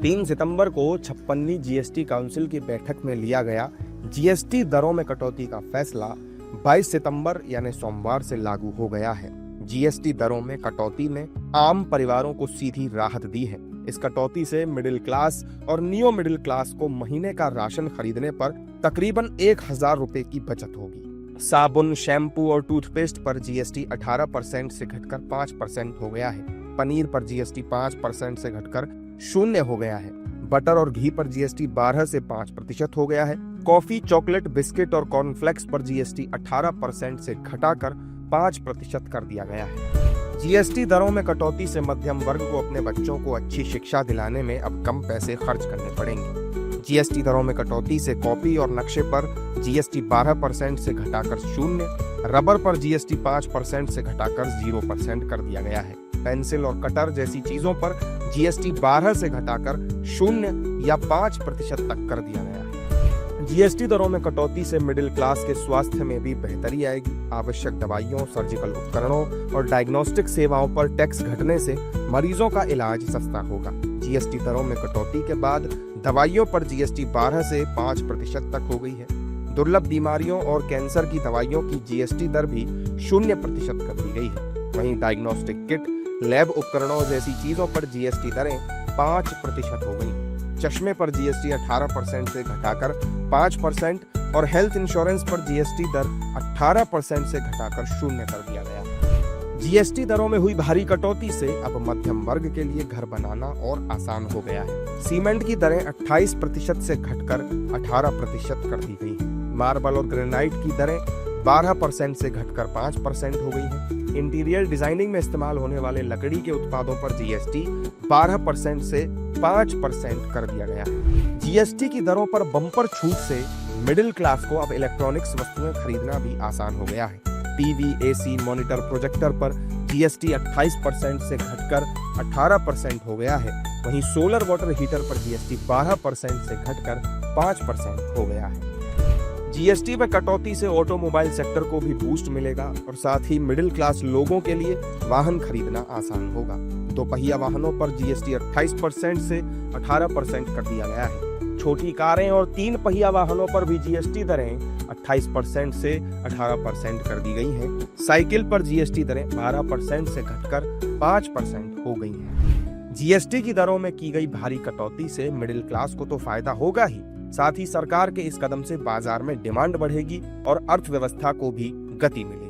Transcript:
3 सितंबर को 56वीं GST council की बैठक में लिया गया जीएसटी दरों में कटौती का फैसला 22 सितंबर यानी सोमवार से लागू हो गया है। जीएसटी दरों में कटौती ने आम परिवारों को सीधी राहत दी है। इस कटौती से मिडिल क्लास और नियो मिडिल क्लास को महीने का राशन खरीदने पर तकरीबन 1000 रुपए की बचत होगी। साबुन, शैम्पू और टूथपेस्ट पर जीएसटी 18% से घटकर 5% हो गया है। पनीर पर जीएसटी 5% से घटकर 0 हो गया है। बटर और घी पर जीएसटी 12 से 5% हो गया है। कॉफी, चॉकलेट, बिस्किट और कॉर्नफ्लेक्स पर जीएसटी 18% से घटाकर 5% कर दिया गया है। जीएसटी दरों में कटौती से मध्यम वर्ग को अपने बच्चों को अच्छी शिक्षा दिलाने में अब कम पैसे खर्च करने पड़ेंगे। जीएसटी दरों में कटौती से कॉपी और नक्शे पर जीएसटी 12% से घटाकर 0, रबर पर जीएसटी 5% से घटाकर 0% कर दिया गया है। पेंसिल और कटर जैसी चीजों पर जीएसटी 12 से घटाकर 0 या 5% तक कर दिया गया है। जीएसटी दरों में कटौती से मिडिल क्लास के स्वास्थ्य में भी बेहतरी आएगी। आवश्यक दवाइयों, सर्जिकल उपकरणों और डायग्नोस्टिक सेवाओं पर टैक्स घटने से मरीजों का इलाज सस्ता होगा। जीएसटी दरों में कटौती के बाद दवाइयों पर जीएसटी 12 से 5% तक हो गई है। दुर्लभ बीमारियों और कैंसर की दवाइयों की जीएसटी दर भी 0% कर दी गई है। वहीं डायग्नोस्टिक किट, लैब उपकरणों जैसी चीजों पर जीएसटी दरें 5% हो गई। चश्मे पर जीएसटी 18% से घटाकर 5% और हेल्थ इंश्योरेंस पर जीएसटी दर 18% से घटाकर 0 कर दिया गया। जीएसटी दरों में हुई भारी कटौती से अब मध्यम वर्ग के लिए घर बनाना और आसान हो गया है। सीमेंट की दरें 28% से घटकर 18% कर दी गई हैं। मार्बल और ग्रेनाइट की दरें 12% से घटकर 5% हो गई है। इंटीरियर डिजाइनिंग में इस्तेमाल होने वाले लकड़ी के उत्पादों पर जीएसटी 12% से 5% कर दिया गया है। जीएसटी की दरों पर बम्पर छूट से मिडिल क्लास को अब इलेक्ट्रॉनिक्स वस्तुएं खरीदना भी आसान हो गया है। टीवी, एसी, मॉनिटर, प्रोजेक्टर पर जीएसटी 28% से घटकर 18% हो गया है। वहीं सोलर वाटर हीटर पर जीएसटी 12% से घटकर 5% हो गया है। जीएसटी में कटौती से ऑटोमोबाइल सेक्टर को भी बूस्ट मिलेगा और साथ ही मिडिल क्लास लोगों के लिए वाहन खरीदना आसान होगा। दोपहिया वाहनों पर जीएसटी 28% से 18% कर दिया गया है। छोटी कारें और 3 पहिया वाहनों पर भी जीएसटी दरें 28% से 18% कर दी गई हैं। साइकिल पर जीएसटी दरें 12% से घटकर 5% हो गई हैं। जीएसटी की दरों में की गई भारी कटौती से मिडिल क्लास को तो फायदा होगा ही, साथ ही सरकार के इस कदम से बाजार में डिमांड बढ़ेगी और अर्थव्यवस्था को भी गति मिलेगी।